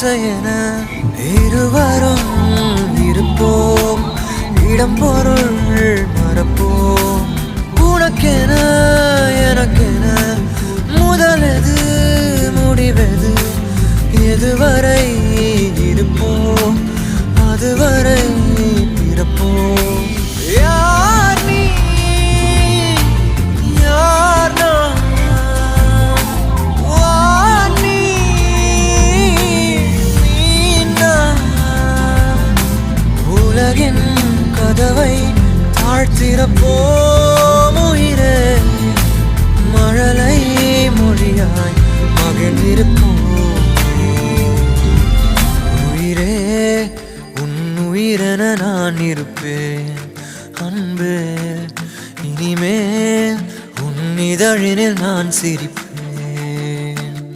ஆசையென இருவரும் இருப்போம், இடம் பொருள் மறப்போம். உனக்கென எனக்கென முதலெது முடிவெது, எதுவரை இருப்போம் அதுவரை பிறப்போம். யார் நீ யார் நான், வார் நீ நீ நான். உலகின் கதவை தாழ்த்திறப்போம் உயிரே, மழலை மொழியாய் மகிழ்ந்திருப்போம். உயிரே உன் உயிரென நான் இருப்பேன் அன்பே, இனிமேல் உன் இதழினில் நான் சிரிப்பேன்.